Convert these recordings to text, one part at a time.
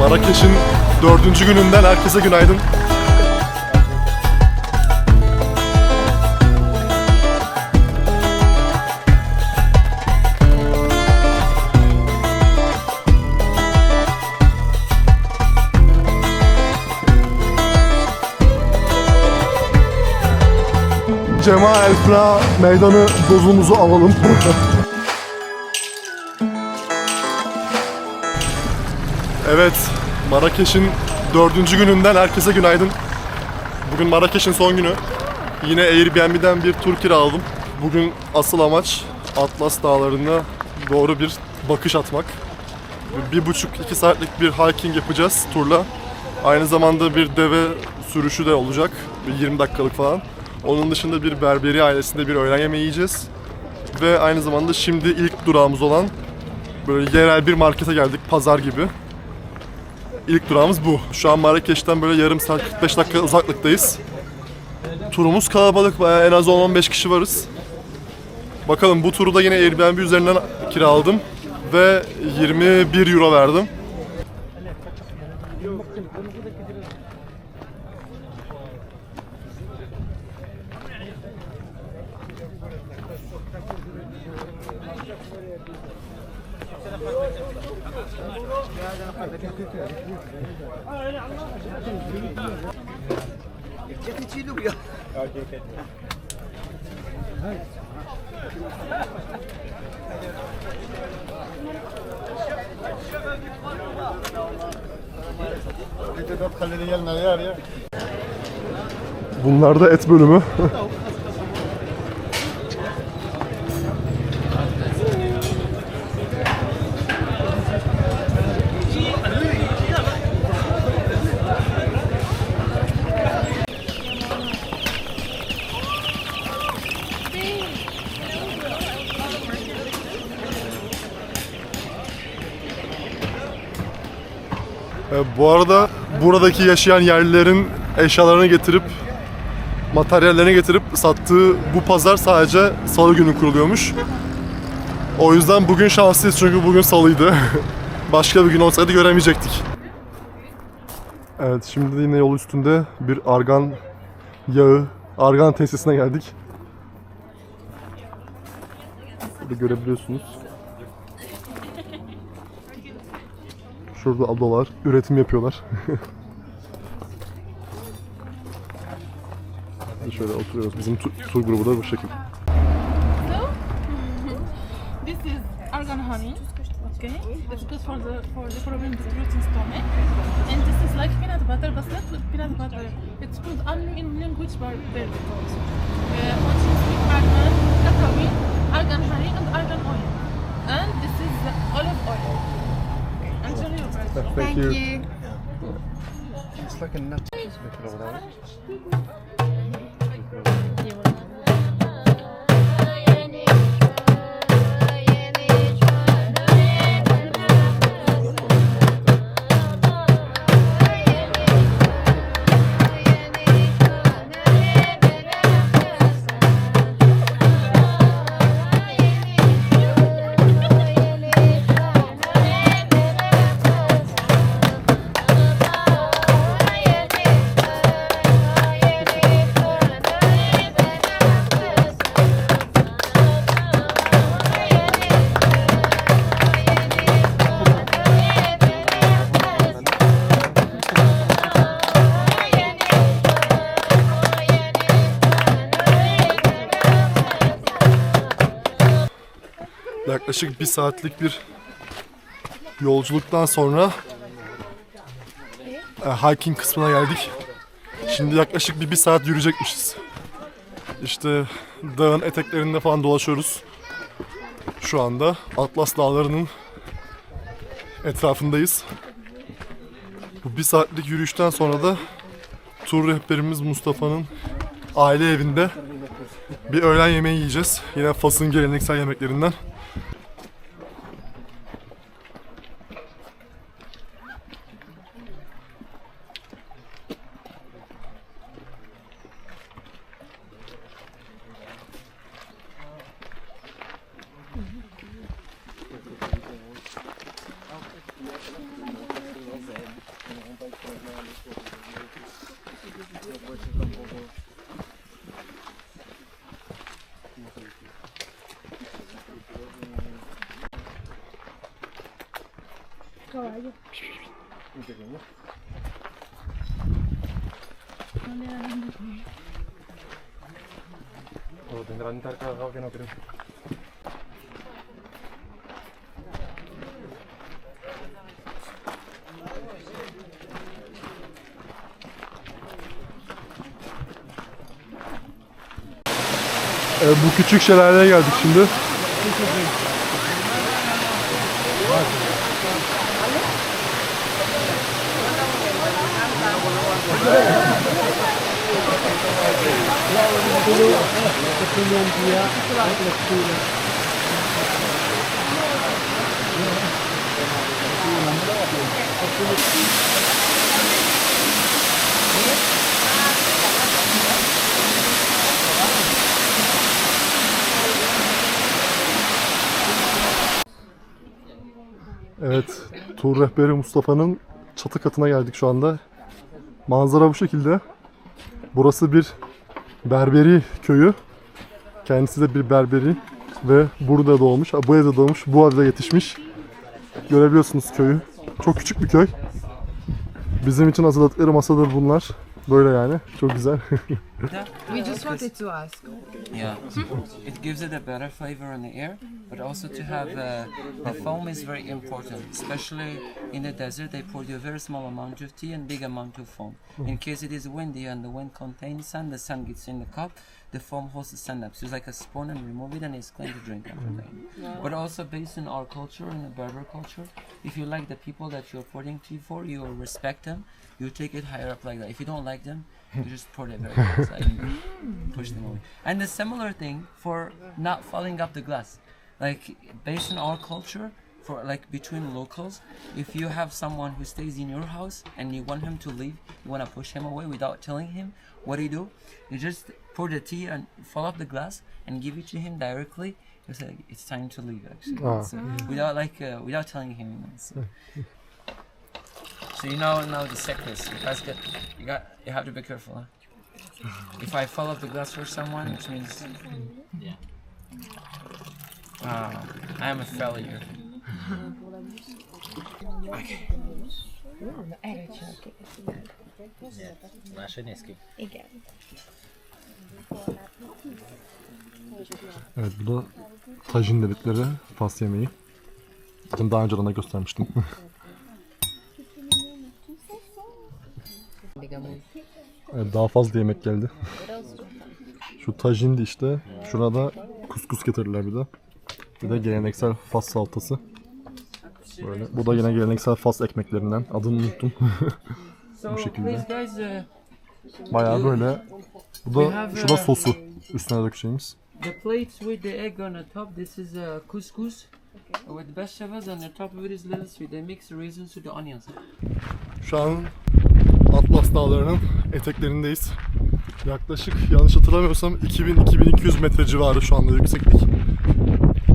Marrakeş'in 4. gününden herkese günaydın. Cema El Fna meydanı dozumuzu alalım. Evet, Marrakeş'in 4. gününden herkese günaydın. Bugün Marrakeş'in son günü. Yine Airbnb'den bir tur kiraladım. Bugün asıl amaç Atlas Dağları'na doğru bir bakış atmak. 1,5-2 saatlik bir hiking yapacağız turla. Aynı zamanda bir deve sürüşü de olacak. Bir 20 dakikalık falan. Onun dışında bir berberi ailesinde bir öğlen yemeği yiyeceğiz. Ve aynı zamanda şimdi ilk durağımız olan böyle yerel bir markete geldik, pazar gibi. İlk durağımız bu. Şu an Marrakeş'ten böyle yarım saat 45 dakika uzaklıktayız. Turumuz kalabalık, bayağı en az 10-15 kişi varız. Bakalım, bu turu da yine Airbnb üzerinden kiraladım ve 21 euro verdim. Bunlar da et bölümü. Bu arada buradaki yaşayan yerlilerin eşyalarını getirip, materyallerini getirip sattığı bu pazar sadece salı günü kuruluyormuş. O yüzden bugün şanslıyız çünkü bugün salıydı. Başka bir gün olsaydı göremeyecektik. Evet, şimdi de yine yol üstünde bir argan yağı, argan tesisine geldik. Burada görebiliyorsunuz. Şurada ablalar üretim yapıyorlar. Şöyle oturuyoruz. Bizim tur grubu da bu şekilde. This is argan honey. Okay, it's good for the problem with gluten stomach. And this is like peanut butter, but not with peanut butter. It's called only in language but very good. Once you speak argan, cacao, argan honey, and argan oil. And this is the olive oil. Enjoy your bread. Thank you. It's like a nut. Yaklaşık 1 saatlik bir yolculuktan sonra hiking kısmına geldik. Şimdi yaklaşık bir saat yürüyecekmişiz. İşte dağın eteklerinde falan dolaşıyoruz. Şu anda Atlas Dağları'nın etrafındayız. Bu 1 saatlik yürüyüşten sonra da tur rehberimiz Mustafa'nın aile evinde bir öğlen yemeği yiyeceğiz. Yine Fas'ın geleneksel yemeklerinden. O tendrán tan cargado que no creo. Bu küçük şelaleye geldik şimdi. Evet, tur rehberi Mustafa'nın çatı katına geldik şu anda. Manzara bu şekilde. Burası bir berberi köyü. Kendisi de bir berberi ve burada doğmuş, bu evde doğmuş, bu evde yetişmiş. Görebiliyorsunuz köyü. Çok küçük bir köy. Bizim için hazırladıkları masadır bunlar. Böyle yani, çok güzel. We just wanted to ask. Yeah, it gives it a better flavor in the air, but also to have the foam is very important, especially in the desert. They pour you a very small amount of tea and big amount of foam. In case it is windy and the wind contains sand, the sand gets in the cup, the foam holds the sand up. So it's like a spoon and remove it and it's clean to drink after that. But also based in our culture, in the Berber culture, if you like the people that you're pouring tea for, you respect them, you take it higher up like that. If you don't like them, you just pour it very close, like push them away. And the similar thing for not falling up the glass. Like based on our culture, for like between locals, if you have someone who stays in your house and you want him to leave, you want to push him away without telling him, what do? You just pour the tea and fill up the glass and give it to him directly. You say it's time to leave actually. So, without telling him. So you know now the secrets. You have to be careful. Huh? If I fill up the glass for someone, which means I am a failure. Evet, bu da tajin dedikleri Fas yemeği. Zaten daha önceden de göstermiştim. Evet, daha fazla yemek geldi. Şu tajindi işte. Şurada kuskus getirdiler bir de. Bir de geleneksel Fas salatası. Böyle. Bu da yine geleneksel Fas ekmeklerinden. Adını unuttum. Bu şekilde. Bayağı böyle. Bu da şu da sosu. Üstüne dökeceğimiz. The plates with the egg on the top, this is couscous with vegetables, and the top of it is little sweet. They mix the raisins with the onions. Şu an Atlas Dağları'nın eteklerindeyiz. Yaklaşık yanlış hatırlamıyorsam 2000-2200 metre civarı şu anda yükseklik.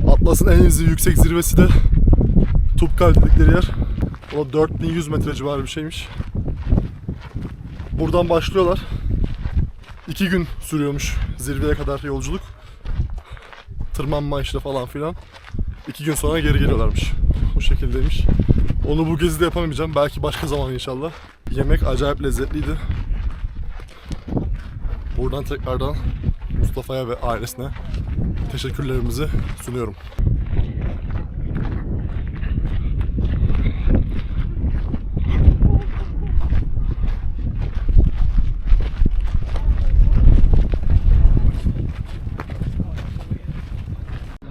Atlas'ın en yüksek zirvesi de Tupkal dedikleri yer. O da 4100 metre civarı bir şeymiş. Buradan başlıyorlar. 2 gün sürüyormuş zirveye kadar yolculuk. Tırmanma işte falan filan. 2 gün sonra geri geliyorlarmış. Bu şekildeymiş. Onu bu gezide yapamayacağım. Belki başka zaman inşallah. Yemek acayip lezzetliydi. Buradan tekrardan Mustafa'ya ve ailesine teşekkürlerimizi sunuyorum.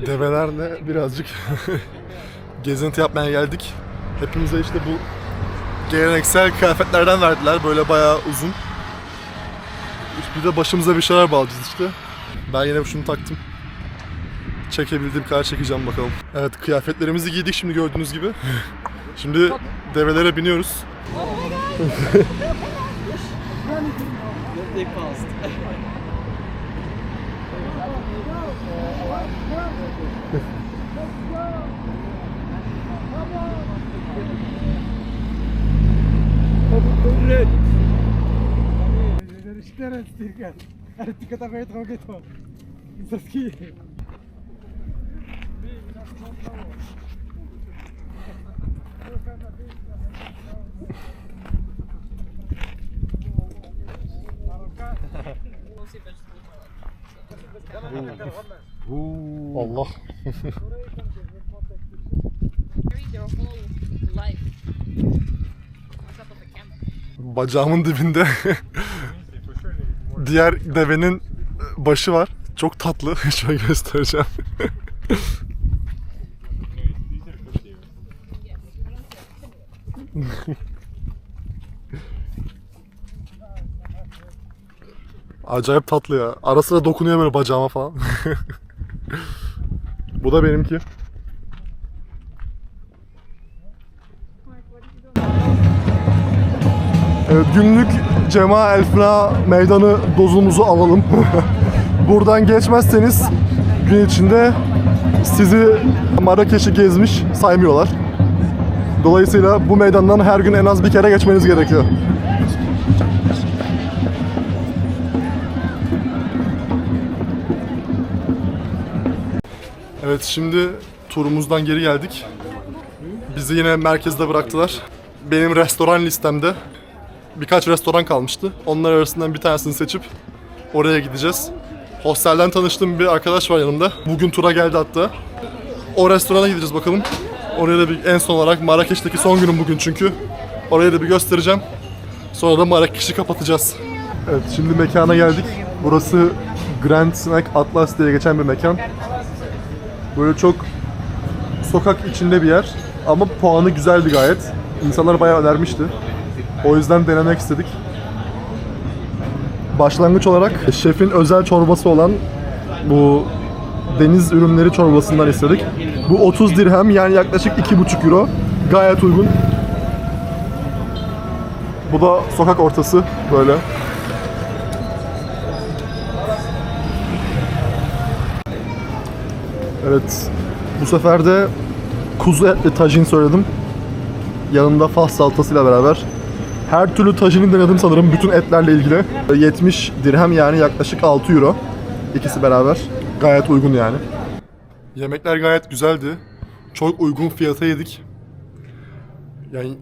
Develerle birazcık gezinti yapmaya geldik. Hepimize işte bu geleneksel kıyafetlerden verdiler. Böyle bayağı uzun. Bir de başımıza bir şeyler bağlayacağız işte. Ben yine şunu taktım. Çekebildiğim kadar çekeceğim bakalım. Evet, kıyafetlerimizi giydik şimdi gördüğünüz gibi. Şimdi develere biniyoruz. Allah. Their whole life on top of a camel. Bacağımın dibinde diğer devenin başı var. Çok tatlı. Şöyle göstereceğim. Acayip tatlı ya. Ara sıra dokunuyor böyle bacağıma falan. Bu da benimki. Evet, günlük Cema Elfna meydanı dozumuzu alalım. Buradan geçmezseniz gün içinde sizi Marrakeş'i gezmiş saymıyorlar. Dolayısıyla bu meydandan her gün en az bir kere geçmeniz gerekiyor. Evet, şimdi turumuzdan geri geldik. Bizi yine merkezde bıraktılar. Benim restoran listemde birkaç restoran kalmıştı. Onlar arasından bir tanesini seçip oraya gideceğiz. Hostelden tanıştığım bir arkadaş var yanımda. Bugün tura geldi hatta. O restorana gideceğiz bakalım. Oraya da bir en son olarak, Marrakeş'teki son günüm bugün çünkü. Oraya da bir göstereceğim. Sonra da Marrakeş'i kapatacağız. Evet, şimdi mekana geldik. Burası Grand Snack Atlas diye geçen bir mekan. Böyle çok sokak içinde bir yer. Ama puanı güzeldi gayet. İnsanlar bayağı önermişti. O yüzden denemek istedik. Başlangıç olarak şefin özel çorbası olan bu deniz ürünleri çorbasından istedik. Bu 30 dirhem, yani yaklaşık 2,5 euro. Gayet uygun. Bu da sokak ortası böyle. Evet, bu sefer de kuzu etli tajin söyledim. Yanında Fas salatasıyla beraber. Her türlü tajini denedim sanırım bütün etlerle ilgili. 70 dirhem, yani yaklaşık 6 euro. İkisi beraber. Gayet uygun yani. Yemekler gayet güzeldi. Çok uygun fiyata yedik. Yani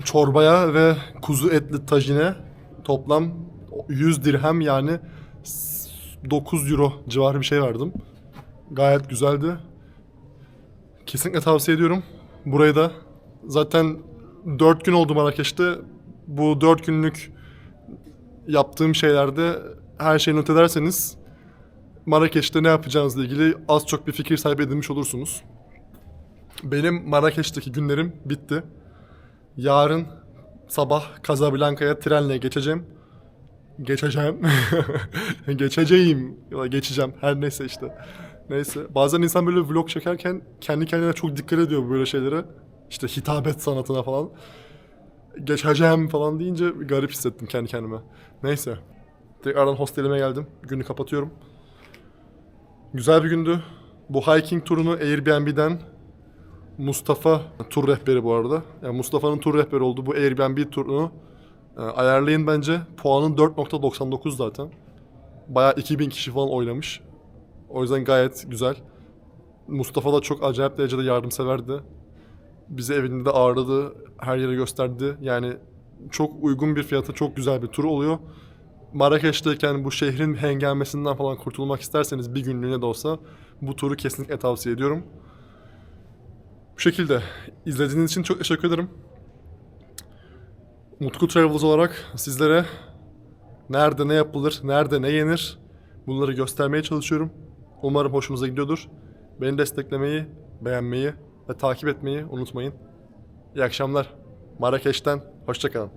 çorbaya ve kuzu etli tajine toplam 100 dirhem, yani 9 euro civarı bir şey verdim. Gayet güzeldi. Kesinlikle tavsiye ediyorum. Burayı da zaten 4 gün oldu Marrakeş'te. Bu 4 günlük yaptığım şeylerde her şeyi not ederseniz Marrakeş'te ne yapacağınızla ilgili az çok bir fikir sahibi edinmiş olursunuz. Benim Marrakeş'teki günlerim bitti. Yarın sabah Casablanca'ya trenle geçeceğim. Geçeceğim. Geçeceğim. Her neyse işte. Neyse. Bazen insan böyle vlog çekerken kendi kendine çok dikkat ediyor böyle şeylere. İşte hitabet sanatına falan. Geçeceğim falan deyince garip hissettim kendi kendime. Neyse. Tekrardan hostelime geldim. Günü kapatıyorum. Güzel bir gündü. Bu hiking turunu Airbnb'den Mustafa tur rehberi bu arada. Yani Mustafa'nın tur rehberi oldu. Bu Airbnb turunu ayarlayın bence. Puanın 4.99 zaten. Bayağı 2000 kişi falan oynamış. O yüzden gayet güzel. Mustafa da çok acayip derecede yardımseverdi. Bizi evinde de ağırladı. Her yere gösterdi. Yani çok uygun bir fiyata çok güzel bir tur oluyor. Marrakeş'teyken bu şehrin hengamesinden falan kurtulmak isterseniz bir günlüğüne de olsa bu turu kesinlikle tavsiye ediyorum. Bu şekilde. İzlediğiniz için çok teşekkür ederim. Mutku Travels olarak sizlere nerede ne yapılır, nerede ne yenir bunları göstermeye çalışıyorum. Umarım hoşunuza gidiyordur. Beni desteklemeyi, beğenmeyi ve takip etmeyi unutmayın. İyi akşamlar. Marrakeş'ten hoşça kalın.